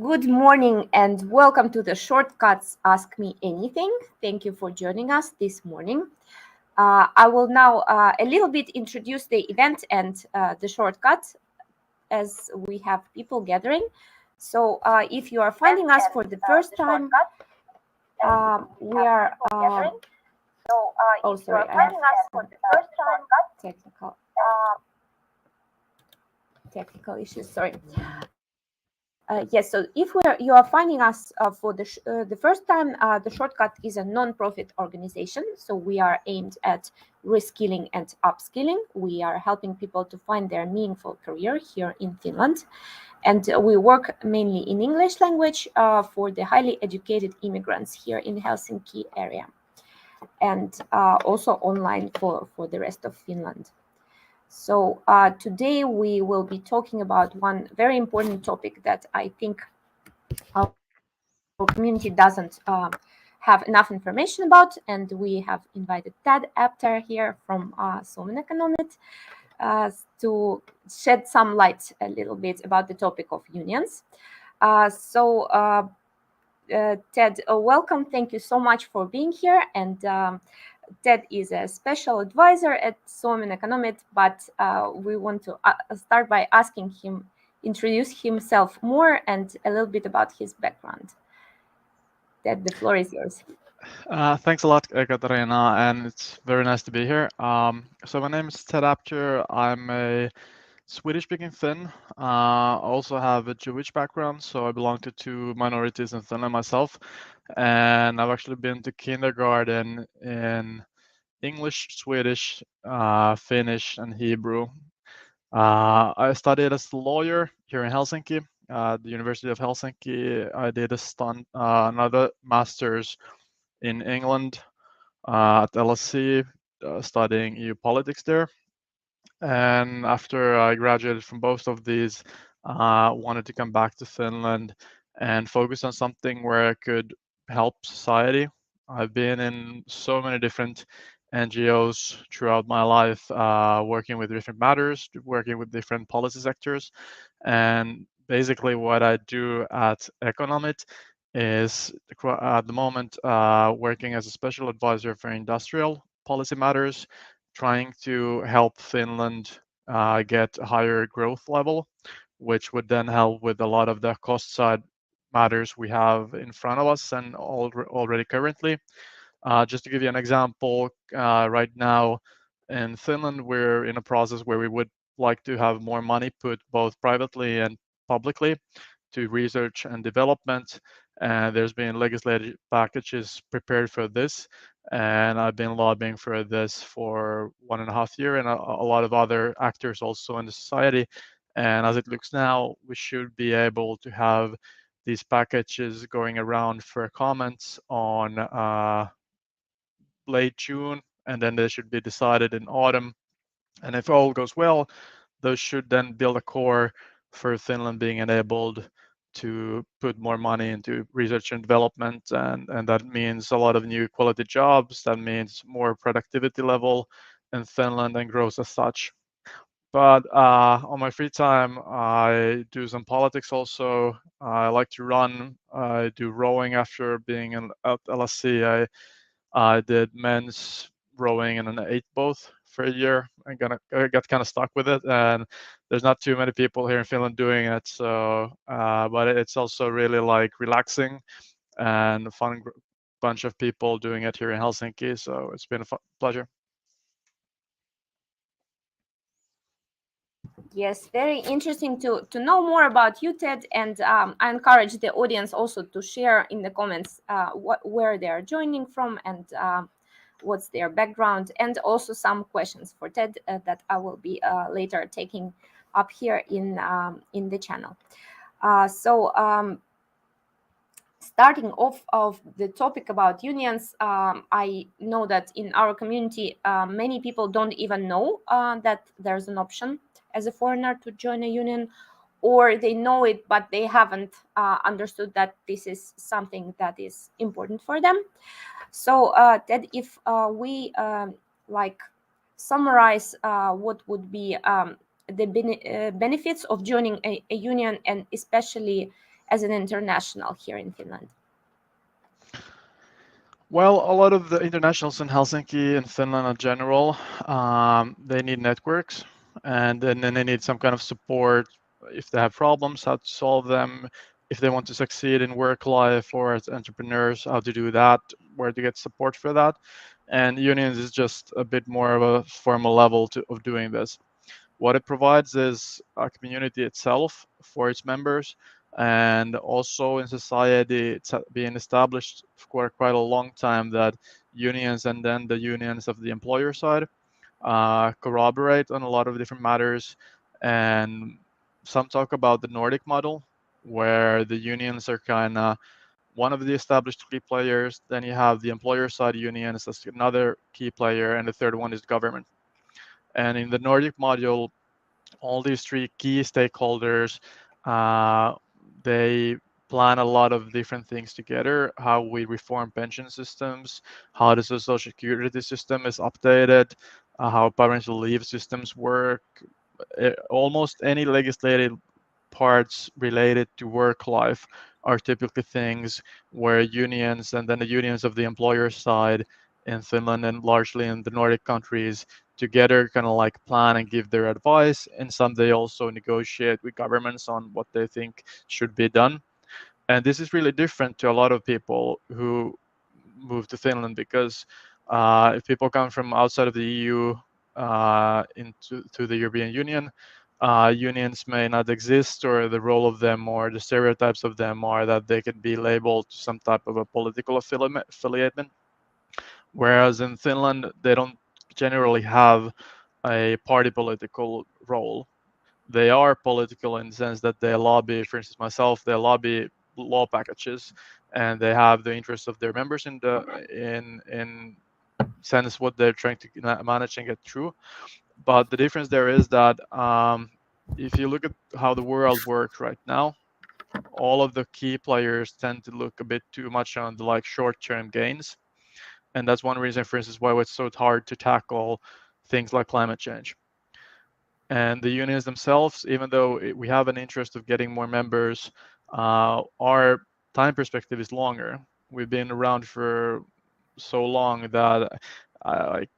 Good morning and welcome to the Shortcuts Ask Me Anything. Thank you for joining us this morning. I will now a little bit introduce the event and the shortcut as we have people gathering. So if you are finding us for the first time, we are. Oh, sorry, I have some technical issues. Sorry. Yes, so if you are finding us for the first time, the Shortcut is a non-profit organization. So we are aimed at reskilling and upskilling. We are helping people to find their meaningful career here in Finland. And we work mainly in English language for the highly educated immigrants here in Helsinki area. And also online for the rest of Finland. So today we will be talking about one very important topic that I think our community doesn't have enough information about, and we have invited Ted Apter here from Suomen Ekonomit to shed some light a little bit about the topic of unions. Ted, welcome. Thank you so much for being here. And Ted is a special advisor at Suomen Ekonomit, but we want to start by asking him introduce himself more and a little bit about his background. Ted, the floor is yours. Thanks a lot, Katarina, and it's very nice to be here. So my name is Ted Apter. I'm a Swedish-speaking Finn. Also have a Jewish background, so I belong to two minorities in Finland myself. And I've actually been to kindergarten in English, Swedish, Finnish, and Hebrew. I studied as a lawyer here in Helsinki, the University of Helsinki. I did another master's in England at LSE, studying EU politics there. And after I graduated from both of these, wanted to come back to Finland and focus on something where I could help society. I've been in so many different NGOs throughout my life, working with different matters, working with different policy sectors. And basically what I do at Ekonomit is at the moment working as a special advisor for industrial policy matters, trying to help Finland get a higher growth level, which would then help with a lot of the cost side matters we have in front of us and already currently. Just to give you an example, right now in Finland, we're in a process where we would like to have more money put both privately and publicly to research and development. And there's been legislative packages prepared for this. And I've been lobbying for this for 1.5 years, and a lot of other actors also in the society. And as it looks now, we should be able to have these packages going around for comments on late June, and then they should be decided in autumn. And if all goes well, those should then build a core for Finland being enabled to put more money into research and development, and that means a lot of new quality jobs. That means more productivity level in Finland and growth as such. But on my free time, I do some politics also. I like to run. I do rowing after being at LSE. I did men's rowing in an 8 boat for a year. I got kind of stuck with it, and there's not too many people here in Finland doing it. So, but it's also really like relaxing and a fun bunch of people doing it here in Helsinki. So it's been a pleasure. Yes, very interesting to know more about you, Ted, and I encourage the audience also to share in the comments where they are joining from and what's their background, and also some questions for Ted that I will be later taking up here in the channel. Starting off of the topic about unions, I know that in our community, many people don't even know that there's an option as a foreigner to join a union, or they know it, but they haven't understood that this is something that is important for them. So Ted, if we summarize what would be the benefits of joining a union, and especially as an international here in Finland? Well, a lot of the internationals in Helsinki and Finland in general, they need networks, and then they need some kind of support if they have problems, how to solve them, if they want to succeed in work life or as entrepreneurs, how to do that, where to get support for that. And unions is just a bit more of a formal level of doing this. What it provides is a community itself for its members, and also in society, it's been established for quite a long time that unions and then the unions of the employer side corroborate on a lot of different matters. And some talk about the Nordic model, where the unions are kind of one of the established key players. Then you have the employer side unions as another key player, and the third one is government. And in the Nordic module, all these three key stakeholders, uh, they plan a lot of different things together, how we reform pension systems, how the social security system is updated, how parental leave systems work, almost any legislative parts related to work life are typically things where unions and then the unions of the employer side in Finland and largely in the Nordic countries together kind of like plan and give their advice. And some they also negotiate with governments on what they think should be done. And this is really different to a lot of people who move to Finland, because if people come from outside of the EU into to the European Union, unions may not exist, or the role of them or the stereotypes of them are that they can be labeled to some type of a political affiliation. Whereas in Finland, they don't generally have a party political role. They are political in the sense that they lobby, for instance, myself, they lobby law packages, and they have the interests of their members in sense what they're trying to manage and get through. But the difference there is that if you look at how the world works right now, all of the key players tend to look a bit too much on the like short-term gains, and that's one reason, for instance, why it's so hard to tackle things like climate change. And the unions themselves, even though we have an interest of getting more members, our time perspective is longer. We've been around for so long that like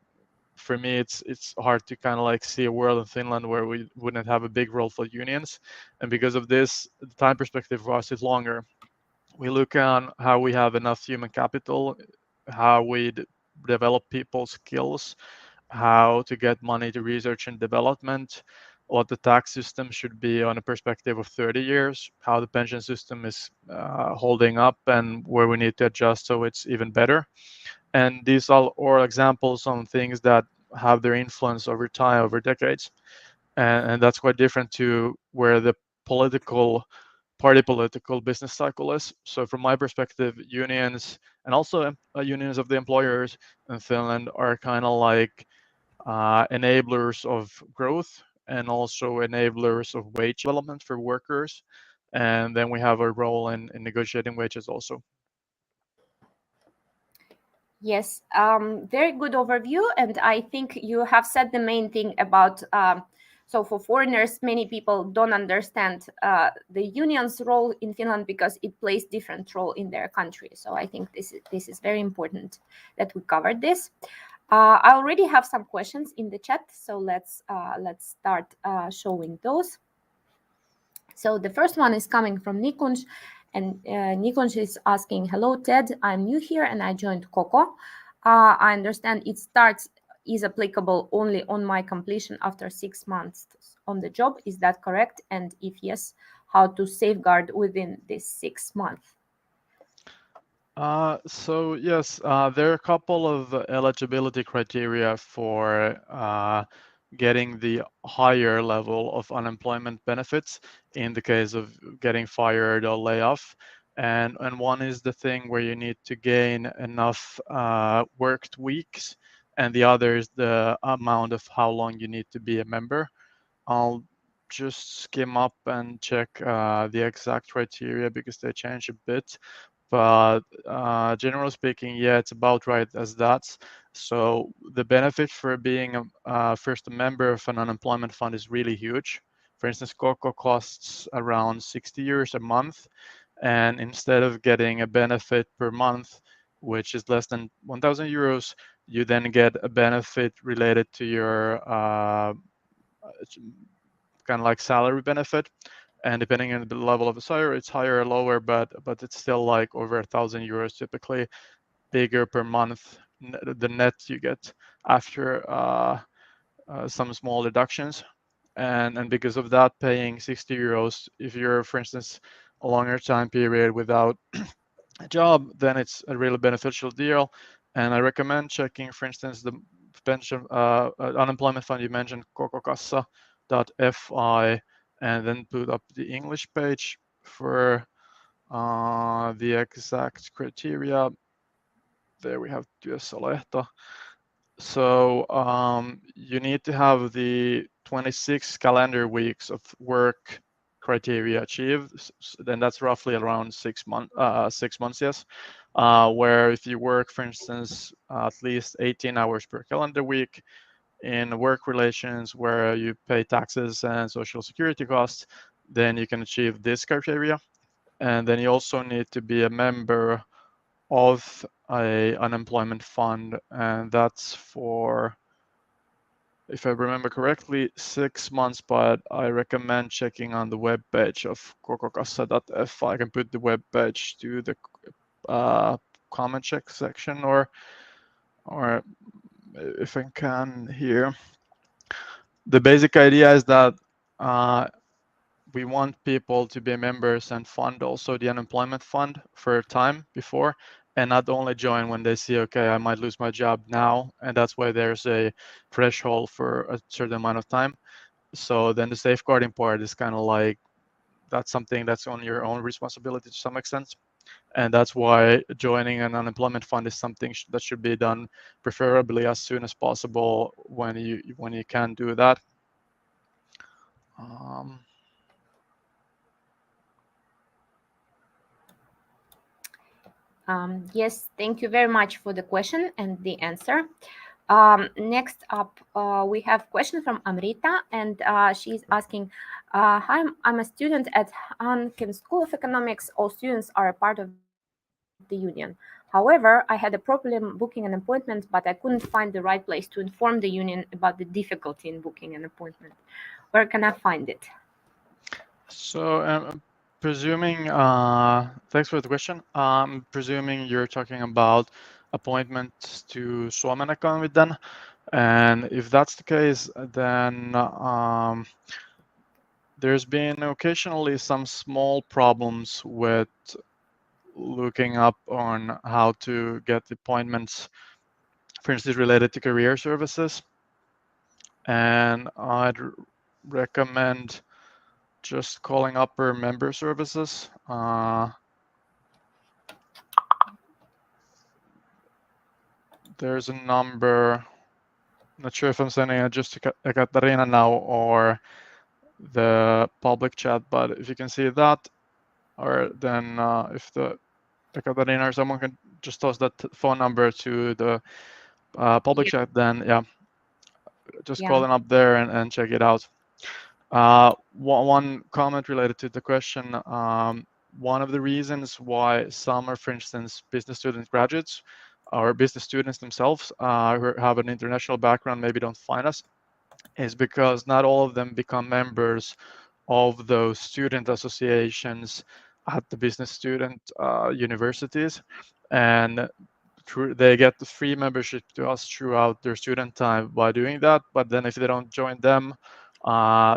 for me it's hard to kind of like see a world in Finland where we wouldn't have a big role for unions. And because of this, the time perspective for us is longer. We look on how we have enough human capital, how we develop people's skills, how to get money to research and development, what the tax system should be on a perspective of 30 years, how the pension system is holding up, and where we need to adjust so it's even better. And these are all examples on things that have their influence over time, over decades. And that's quite different to where the political party political business cycle is. So from my perspective, unions and also unions of the employers in Finland are kind of like enablers of growth and also enablers of wage development for workers. And then we have a role in negotiating wages also. Yes, very good overview. And I think you have said the main thing about, so for foreigners, many people don't understand the union's role in Finland because it plays different role in their country. So I think this is very important that we covered this. I already have some questions in the chat, so let's start showing those. So the first one is coming from Nikunj, and Nikunj is asking, hello, Ted, I'm new here and I joined Coco. I understand it is applicable only on my completion after 6 months on the job. Is that correct? And if yes, how to safeguard within this 6 months? So yes, there are a couple of eligibility criteria for getting the higher level of unemployment benefits in the case of getting fired or layoff. And one is the thing where you need to gain enough worked weeks, and the other is the amount of how long you need to be a member. I'll just skim up and check the exact criteria because they change a bit. But generally speaking, yeah, it's about right as that. So the benefit for being first a member of an unemployment fund is really huge. For instance, Coco costs around 60 euros a month, and instead of getting a benefit per month, which is less than 1,000 euros, you then get a benefit related to your kind of like salary benefit. And depending on the level of the salary, it's higher or lower, but it's still like over 1,000 euros typically, bigger per month, the net you get after some small deductions. And because of that, paying 60 euros, if you're, for instance, a longer time period without a job, then it's a really beneficial deal. And I recommend checking, for instance, the pension unemployment fund you mentioned, kokokassa.fi, and then put up the English page for the exact criteria. There we have työssäoloehto. So you need to have the 26 calendar weeks of work criteria achieved. Then that's roughly around 6 months. 6 months, yes. Where if you work, for instance, at least 18 hours per calendar week in work relations where you pay taxes and social security costs, then you can achieve this criteria. And then you also need to be a member of a unemployment fund, and that's for, if I remember correctly, 6 months, but I recommend checking on the web page of kokokassa.fi. I can put the web page to the comment check section, or if I can here. The basic idea is that we want people to be members and fund also the unemployment fund for a time before, and not only join when they see, okay, I might lose my job now, and that's why there's a threshold for a certain amount of time. So then the safeguarding part is kind of like, that's something that's on your own responsibility to some extent. And that's why joining an unemployment fund is something that should be done preferably as soon as possible when you can do that. Yes, thank you very much for the question and the answer. Next up, we have a question from Amrita, and she's asking, hi, I'm a student at Hanken School of Economics. All students are a part of the union. However, I had a problem booking an appointment, but I couldn't find the right place to inform the union about the difficulty in booking an appointment. Where can I find it? So presuming, thanks for the question. Presuming you're talking about appointments to Suomen Ekonomit then. And if that's the case, then there's been occasionally some small problems with looking up on how to get appointments, for instance, related to career services. And I'd recommend just calling up our member services. There's a number, not sure if I'm sending it just to Ekaterina now or the public chat, but if you can see that, or then if the Ekaterina or someone can just toss that phone number to the public chat, then yeah, just call them up there and check it out. One comment related to the question, one of the reasons why some are, for instance, business student graduates or business students themselves who have an international background maybe don't find us, is because not all of them become members of those student associations at the business student universities, and they get the free membership to us throughout their student time by doing that. But then if they don't join them,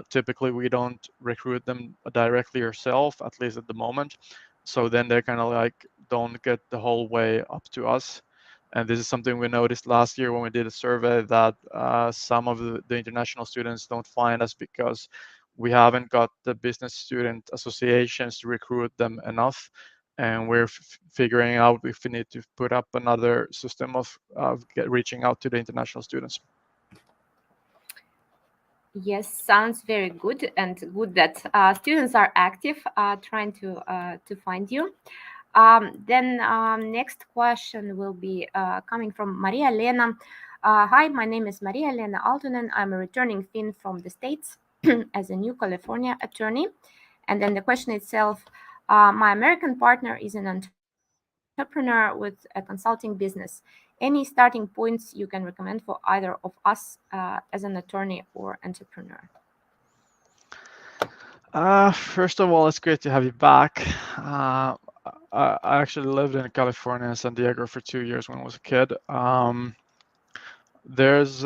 typically we don't recruit them directly ourselves, at least at the moment. So then they kind of like don't get the whole way up to us. And this is something we noticed last year when we did a survey, that some of the international students don't find us because we haven't got the business student associations to recruit them enough. And we're figuring out if we need to put up another system of reaching out to the international students. Yes, sounds very good, and good that students are active trying to find you. Then next question will be coming from Maria Lena. Hi, my name is Maria Lena Aaltonen. I'm a returning Finn from the States as a new California attorney. And then the question itself, My American partner is an entrepreneur with a consulting business. Any starting points you can recommend for either of us as an attorney or entrepreneur? First of all, it's great to have you back. I actually lived in California and San Diego for 2 years when I was a kid. There's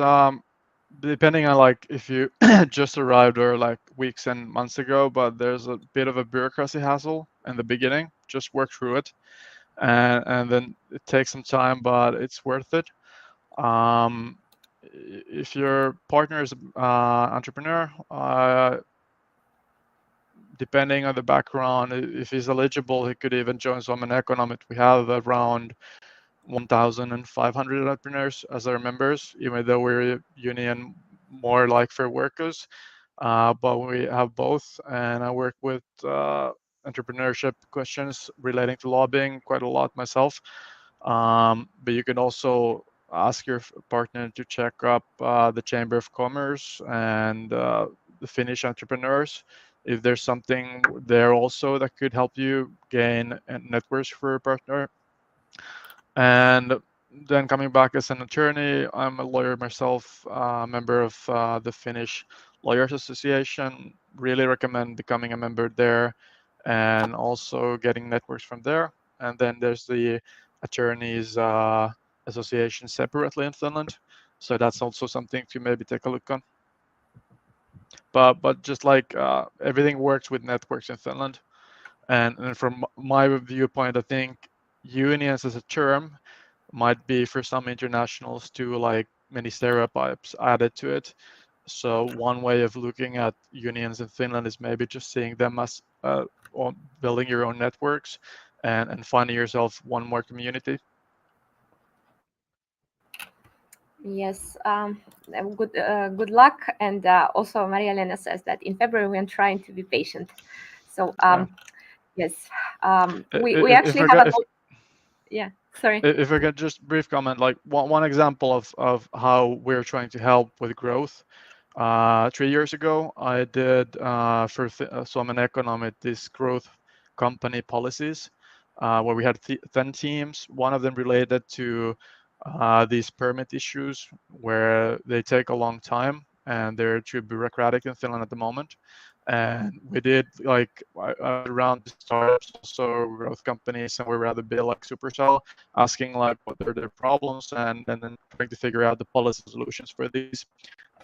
depending on like if you just arrived or like weeks and months ago, but there's a bit of a bureaucracy hassle in the beginning. Just work through it, and then it takes some time, but it's worth it. If your partner is an entrepreneur, depending on the background, if he's eligible, he could even join Suomen Ekonomit. We have around 1,500 entrepreneurs as our members, even though we're a union more like for workers. But we have both, and I work with entrepreneurship questions relating to lobbying quite a lot myself. But you can also ask your partner to check up the Chamber of Commerce and the Finnish entrepreneurs if there's something there also that could help you gain networks for a partner. And then coming back as an attorney, I'm a lawyer myself, member of the Finnish Lawyers Association. Really recommend becoming a member there and also getting networks from there. And then there's the attorneys association separately in Finland. So that's also something to maybe take a look on. But just like everything works with networks in Finland. And from my viewpoint, I think unions as a term might be for some internationals too like many stereotypes added to it. So one way of looking at unions in Finland is maybe just seeing them as building your own networks and finding yourself one more community. Yes, good luck. And also, Maria Elena says that in February we are trying to be patient. So yes, we actually have a yeah. Sorry. If I could just brief comment, like one example of how we're trying to help with growth. 3 years ago, I did for Suomen Ekonomit this growth company policies, where we had 10 teams. One of them related to these permit issues, where they take a long time and they're too bureaucratic in Finland at the moment. And we did like around startups, also growth companies, and we rather be like Supercell, asking like what are their problems and then trying to figure out the policy solutions for these.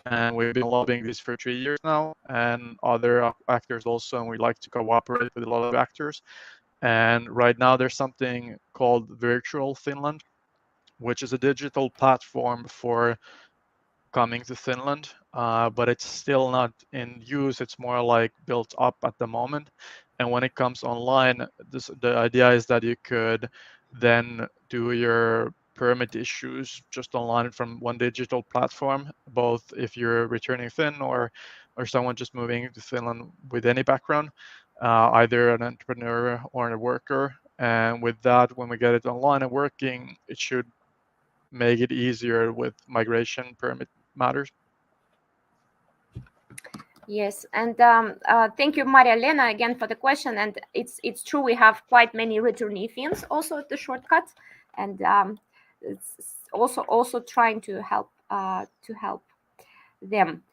And we've been lobbying this for 3 years now, and other actors also, and we like to cooperate with a lot of actors. And right now there's something called Virtual Finland, which is a digital platform for coming to Finland, but it's still not in use. It's more like built up at the moment. And when it comes online, the idea is that you could then do your permit issues just online from one digital platform, both if you're returning Finn or someone just moving to Finland with any background, either an entrepreneur or a worker. And with that, when we get it online and working, it should make it easier with migration permit matters. Yes, and thank you, Maria Elena, again for the question. And it's true we have quite many returnee Finns also at the shortcut, and it's also trying to help them.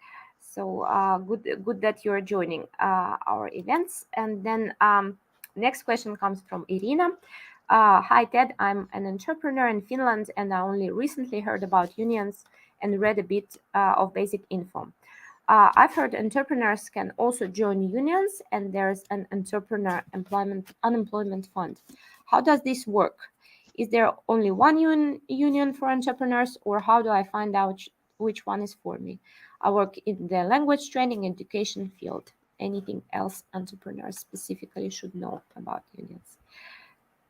So good that you're joining our events. And then next question comes from Irina. Hi Ted, I'm an entrepreneur in Finland, and I only recently heard about unions and read a bit of basic info. I've heard entrepreneurs can also join unions, and there's an entrepreneur unemployment fund. How does this work? Is there only one union for entrepreneurs, or how do I find out which one is for me? I work in the language training education field. Anything else entrepreneurs specifically should know about unions?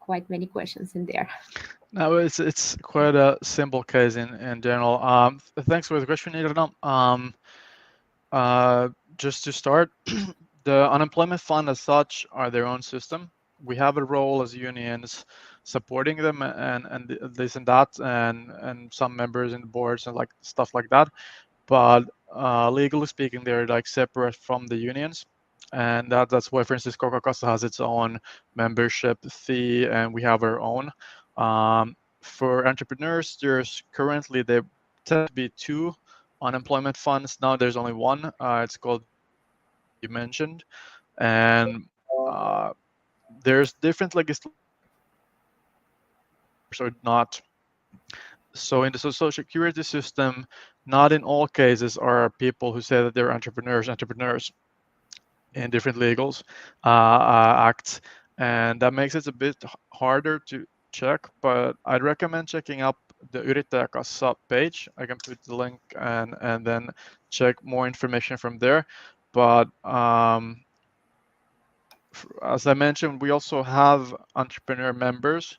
Quite many questions in there. No, it's quite a simple case in general. Thanks for the question, Irina. Just to start, the unemployment fund as such are their own system. We have a role as unions supporting them and this and that, and some members in the boards and like stuff like that. But legally speaking, they're like separate from the unions. And that's why, for instance, Coca-Cola has its own membership fee, and we have our own. For entrepreneurs, there's currently there tend to be two unemployment funds. Now there's only one. It's called you mentioned, and there's different legislation or not. So in the social security system, not in all cases are people who say that they're entrepreneurs in different legals acts, and that makes it a bit harder to check. But I'd recommend checking up the Yrittäjäkassa page. I can put the link and then check more information from there. But as I mentioned, we also have entrepreneur members,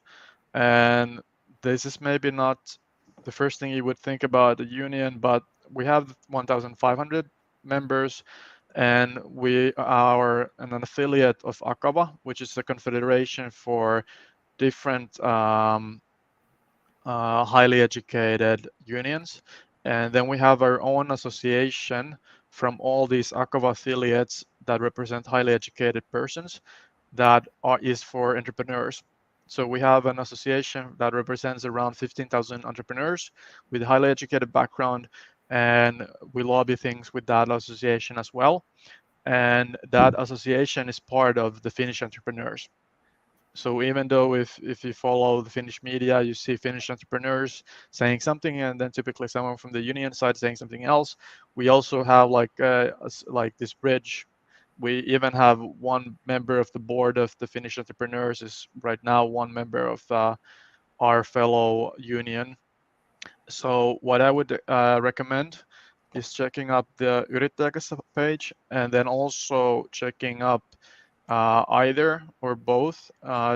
and this is maybe not the first thing you would think about a union, but we have 1,500 members, and we are an affiliate of Akava, which is a confederation for different highly educated unions. And then we have our own association from all these Akava affiliates that represent highly educated persons that is for entrepreneurs. So we have an association that represents around 15,000 entrepreneurs with highly educated background, and we lobby things with that association as well. And that association is part of the Finnish entrepreneurs. So even though if you follow the Finnish media, you see Finnish entrepreneurs saying something, and then typically someone from the union side saying something else, we also have like this bridge. We even have one member of the board of the Finnish entrepreneurs is right now one member of our fellow union. So what I would recommend is checking up the Yrittäjäkassa page, and then also checking up either or both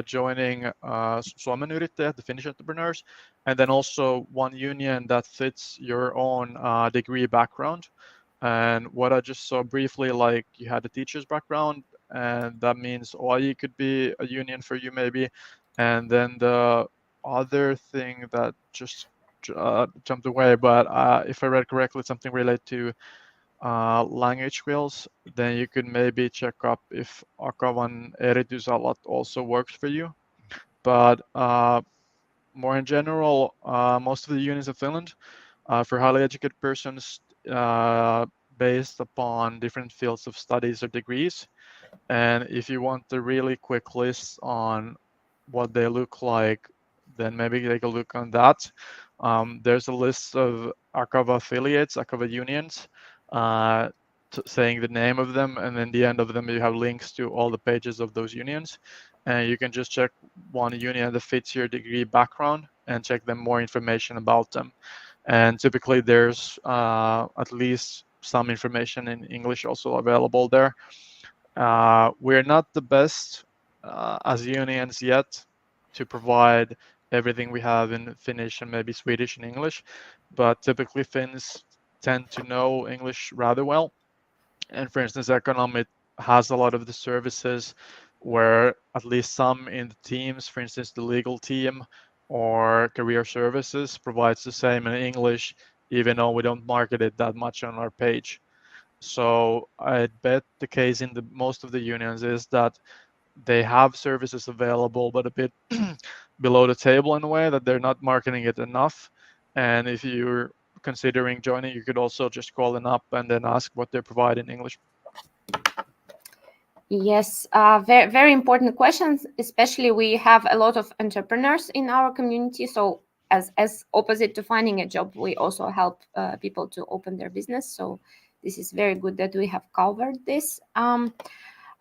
joining Suomen Yrittäjät, the Finnish entrepreneurs, and then also one union that fits your own degree background. And what I just saw briefly, like you had a teacher's background, and that means OIE could be a union for you maybe. And then the other thing that just jumped away, but if I read correctly, something related to language skills, then you could maybe check up if Akavan erityisalat also works for you. But more in general, most of the unions in Finland for highly educated persons based upon different fields of studies or degrees. And if you want the really quick list on what they look like, then maybe take a look on that. There's a list of Akava affiliates, Akava unions, saying the name of them, and then the end of them you have links to all the pages of those unions. And you can just check one union that fits your degree background and check them more information about them. And typically there's at least some information in English also available there. We're not the best as unions yet to provide everything we have in Finnish and maybe Swedish and English, but typically Finns tend to know English rather well. And for instance, Ekonomit has a lot of the services where at least some in the teams, for instance, the legal team or career services provides the same in English, even though we don't market it that much on our page. So I bet the case in the most of the unions is that they have services available, but a bit below the table in a way that they're not marketing it enough. And if you're considering joining, you could also just call them up and then ask what they provide in English. Yes, very, very important questions. Especially we have a lot of entrepreneurs in our community. So as opposite to finding a job, we also help people to open their business. So this is very good that we have covered this.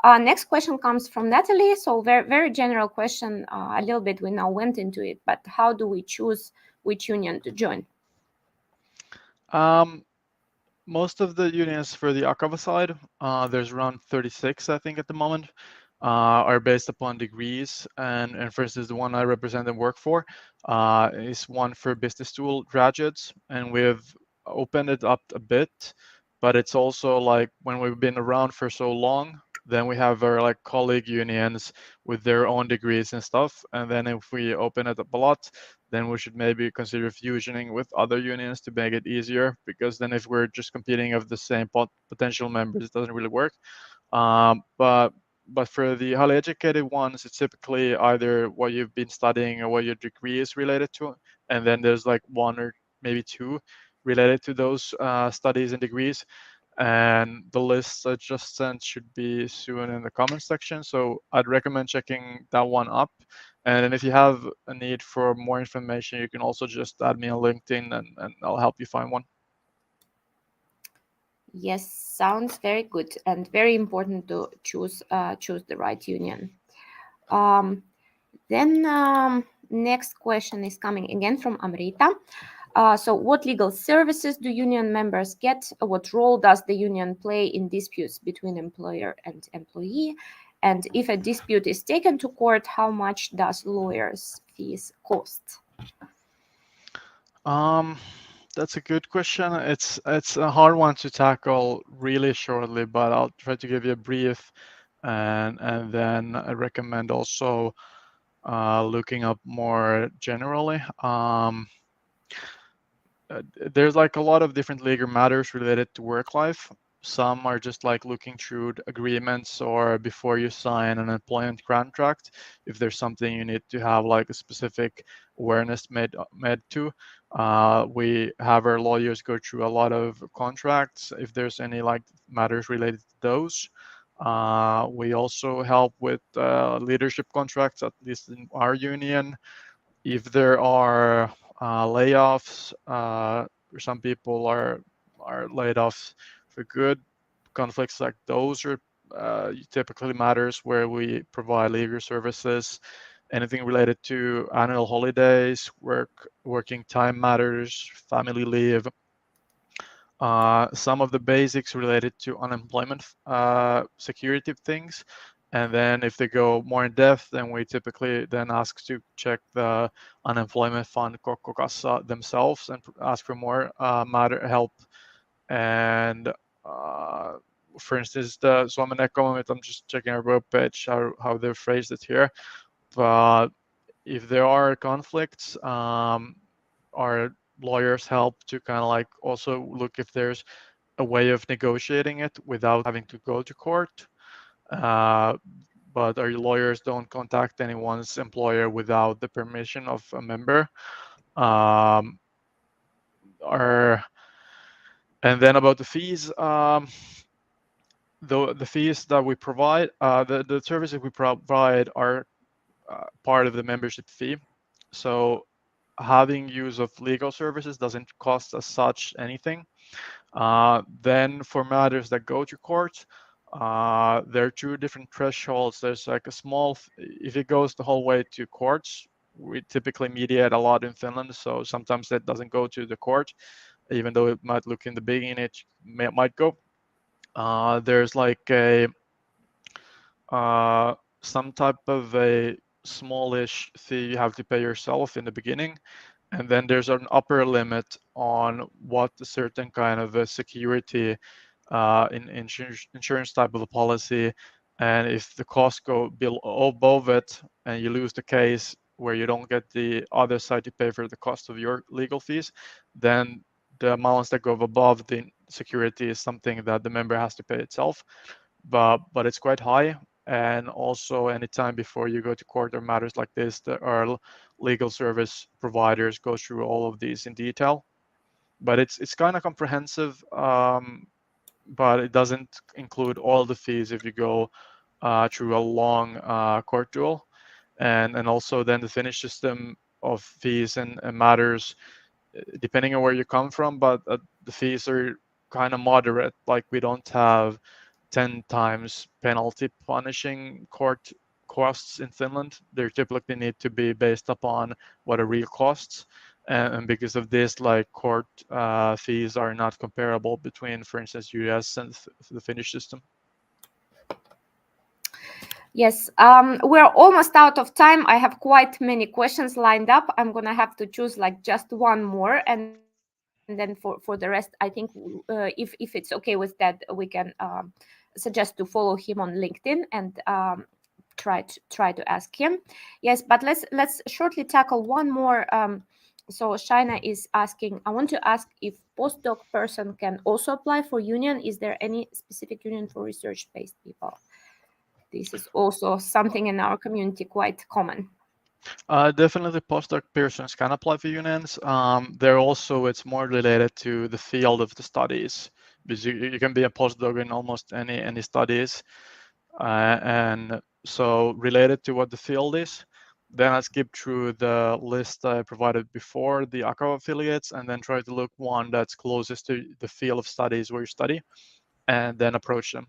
Next question comes from Natalie. So very, very general question. A little bit we now went into it, but how do we choose which union to join? Most of the unions for the Akava side, there's around 36, I think, at the moment, are based upon degrees. And for instance, the one I represent and work for is one for business school graduates. And we've opened it up a bit, but it's also like when we've been around for so long, then we have our like colleague unions with their own degrees and stuff. And then if we open it up a lot, then we should maybe consider fusioning with other unions to make it easier, because then if we're just competing of the same potential members, it doesn't really work. But for the highly educated ones, it's typically either what you've been studying or what your degree is related to, and then there's like one or maybe two related to those studies and degrees. And the list I just sent should be soon in the comment section. So I'd recommend checking that one up. And if you have a need for more information, you can also just add me on LinkedIn and I'll help you find one. Yes, sounds very good and very important to choose the right union. Then next question is coming again from Amrita. So what legal services do union members get? What role does the union play in disputes between employer and employee? And if a dispute is taken to court, how much does lawyers' fees cost? That's a good question. It's a hard one to tackle really shortly, but I'll try to give you a brief, and then I recommend also looking up more generally. There's like a lot of different legal matters related to work life. Some are just like looking through agreements or before you sign an employment contract, if there's something you need to have like a specific awareness made to. We have our lawyers go through a lot of contracts if there's any like matters related to those. We also help with leadership contracts, at least in our union. If there are layoffs, some people are laid off for good. Conflicts like those are typically matters where we provide legal services. Anything related to annual holidays, working time matters, family leave, some of the basics related to unemployment security things. And then if they go more in depth, then we typically then ask to check the unemployment fund Kokkokassa themselves and ask for more matter help. And for instance, the Suomen Ekonomit, I'm just checking our webpage, how they've phrased it here. But if there are conflicts, our lawyers help to kind of like also look if there's a way of negotiating it without having to go to court. Uh, but our lawyers don't contact anyone's employer without the permission of a member. Um, and then about the fees, the fees that we provide, the services we provide are part of the membership fee. So having use of legal services doesn't cost as such anything. Then for matters that go to court, there are two different thresholds. There's like a small, if it goes the whole way to courts, we typically mediate a lot in Finland, so sometimes that doesn't go to the court, even though it might look in the beginning it might go. There's like a some type of a smallish fee you have to pay yourself in the beginning, and then there's an upper limit on what a certain kind of a security in insurance type of a policy, and if the costs go below above it and you lose the case where you don't get the other side to pay for the cost of your legal fees, then the amounts that go above the security is something that the member has to pay itself, but it's quite high. And also anytime before you go to court or matters like this, our legal service providers go through all of these in detail. But it's kind of comprehensive, but it doesn't include all the fees if you go through a long court duel. And also then the Finnish system of fees and matters, depending on where you come from, but the fees are kind of moderate. Like we don't have 10 times penalty punishing court costs in Finland. They typically need to be based upon what are real costs. And because of this, like court fees are not comparable between, for instance, US and the Finnish system. Yes, we're almost out of time. I have quite many questions lined up. I'm gonna have to choose like just one more, and then for the rest, I think if it's okay with that, we can suggest to follow him on LinkedIn and try to ask him. Yes, but let's shortly tackle one more So Shaina is asking, I want to ask if postdoc person can also apply for union. Is there any specific union for research-based people? This is also something in our community quite common. Definitely postdoc persons can apply for unions. They're also, it's more related to the field of the studies, because you can be a postdoc in almost any studies. And so related to what the field is, then I skip through the list I provided before, the Akava affiliates, and then try to look one that's closest to the field of studies where you study, and then approach them.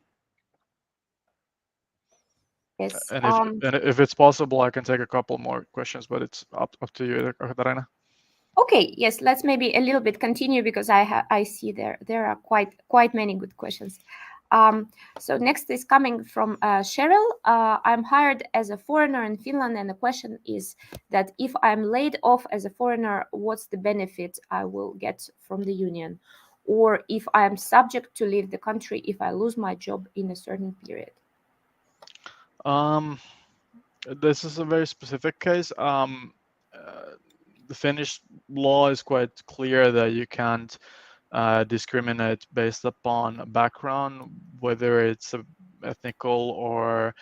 Yes. And if it's possible, I can take a couple more questions, but it's up to you, Katarina. Okay, yes, let's maybe a little bit continue because I see there are quite many good questions. So next is coming from Cheryl. I'm hired as a foreigner in Finland, and the question is that if I'm laid off as a foreigner, what's the benefit I will get from the union? Or if I'm subject to leave the country if I lose my job in a certain period? This is a very specific case. The Finnish law is quite clear that you can't discriminate based upon background, whether it's a ethnical or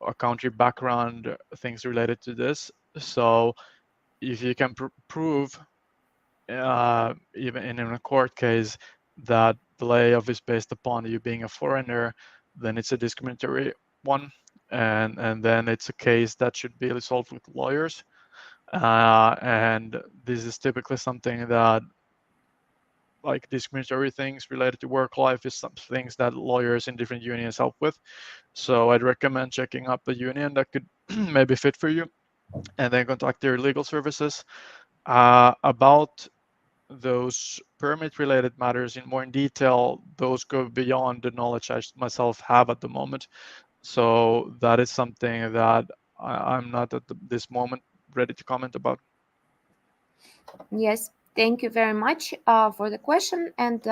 a country background, things related to this. So if you can prove, even in a court case, that the layoff is based upon you being a foreigner, then it's a discriminatory one, and then it's a case that should be resolved with lawyers. And this is typically something that, like discriminatory things related to work life, is some things that lawyers in different unions help with. So I'd recommend checking up a union that could maybe fit for you, and then contact their legal services. About those permit related matters in more in detail, those go beyond the knowledge I myself have at the moment. So that is something that I'm not at this moment ready to comment about. Yes, thank you very much for the question. And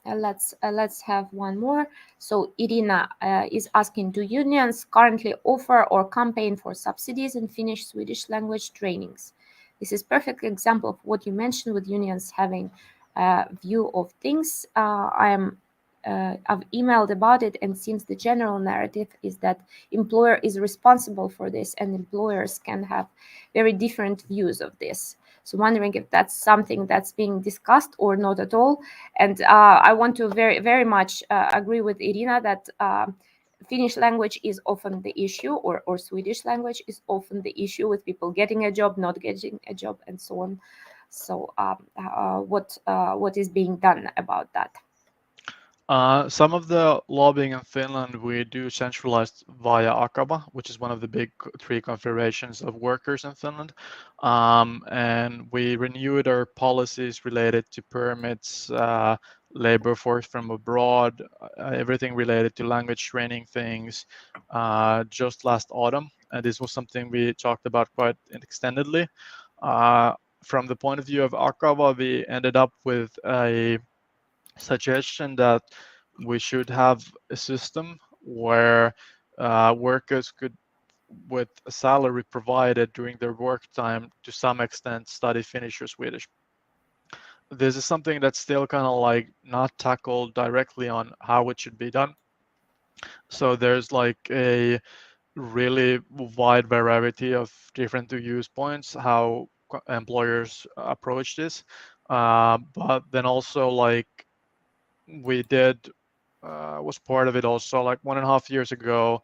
let's have one more. So Irina is asking, do unions currently offer or campaign for subsidies in Finnish Swedish language trainings? This is perfect example of what you mentioned with unions having a view of things. I've emailed about it, and since the general narrative is that employer is responsible for this and employers can have very different views of this. So wondering if that's something that's being discussed or not at all. And I want to very much agree with Irina that Finnish language is often the issue, or Swedish language is often the issue with people getting a job, not getting a job, and so on. So what is being done about that? Some of the lobbying in Finland we do centralized via Akaba, which is one of the big three confederations of workers in Finland. And we renewed our policies related to permits, labor force from abroad, everything related to language training things, just last autumn. And this was something we talked about quite extendedly. From the point of view of Akaba, we ended up with a suggestion that we should have a system where workers could, with a salary provided during their work time, to some extent study Finnish or Swedish. This is something that's still kind of like not tackled directly on how it should be done. So there's like a really wide variety of different to use points how employers approach this. But then also, like, we did was part of it also, like 1.5 years ago.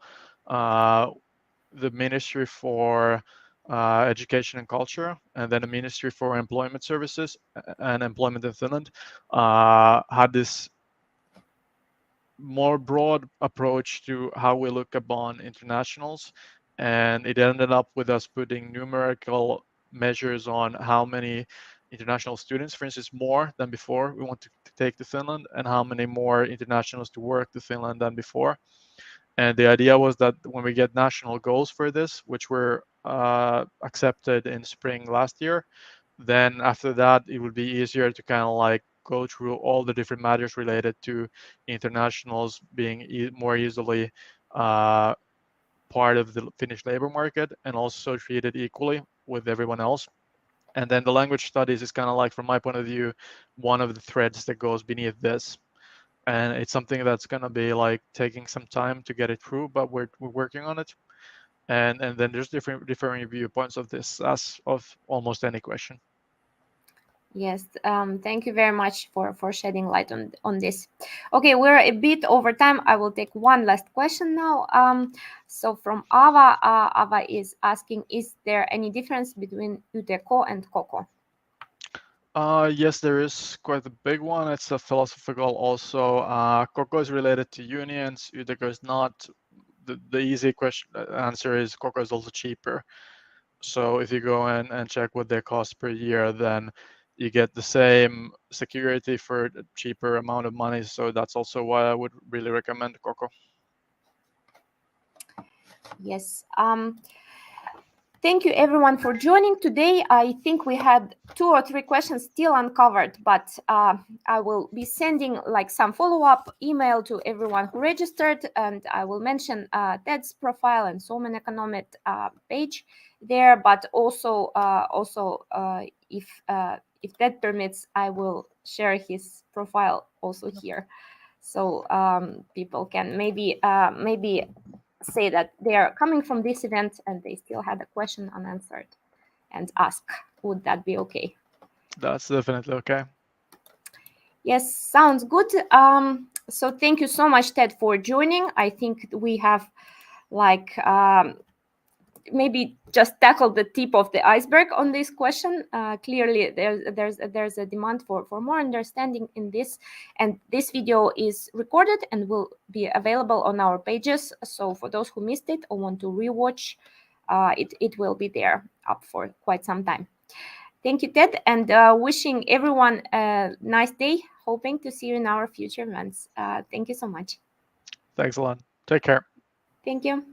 The Ministry for Education and Culture, and then the Ministry for Employment Services and Employment in Finland, had this more broad approach to how we look upon internationals, and it ended up with us putting numerical measures on how many international students, for instance, more than before we want to take to Finland, and how many more internationals to work to Finland than before. And the idea was that when we get national goals for this, which were accepted in spring last year, then after that it would be easier to kind of like go through all the different matters related to internationals being more easily part of the Finnish labor market, and also treated equally with everyone else. And then the language studies is kind of like, from my point of view, one of the threads that goes beneath this. And it's something that's going to be like taking some time to get it through, but we're working on it. And then there's different viewpoints of this, as of almost any question. Yes, thank you very much for shedding light on this. Okay, we're a bit over time. I will take one last question now. So from Ava, Ava is asking, is there any difference between UTK and KOKO? Yes, there is quite a big one. It's a philosophical also. KOKO is related to unions. UTK is not. The easy answer is KOKO is also cheaper. So if you go in and check what they cost per year, then you get the same security for a cheaper amount of money. So that's also why I would really recommend KOKO. Yes. Thank you everyone for joining today. I think we had 2 or 3 questions still uncovered, but I will be sending like some follow-up email to everyone who registered, and I will mention Ted's profile and Suomen Ekonomit page there, but also if Ted permits, I will share his profile also here, so people can maybe say that they are coming from this event and they still had a question unanswered and ask. Would that be okay? That's definitely okay. Yes, sounds good. So thank you so much, Ted, for joining. I think we have like maybe just tackled the tip of the iceberg on this question. Clearly, there's a demand for more understanding in this, and this video is recorded and will be available on our pages. So for those who missed it or want to rewatch, it will be there up for quite some time. Thank you, Ted, and wishing everyone a nice day. Hoping to see you in our future events. Thank you so much. Thanks a lot. Take care. Thank you.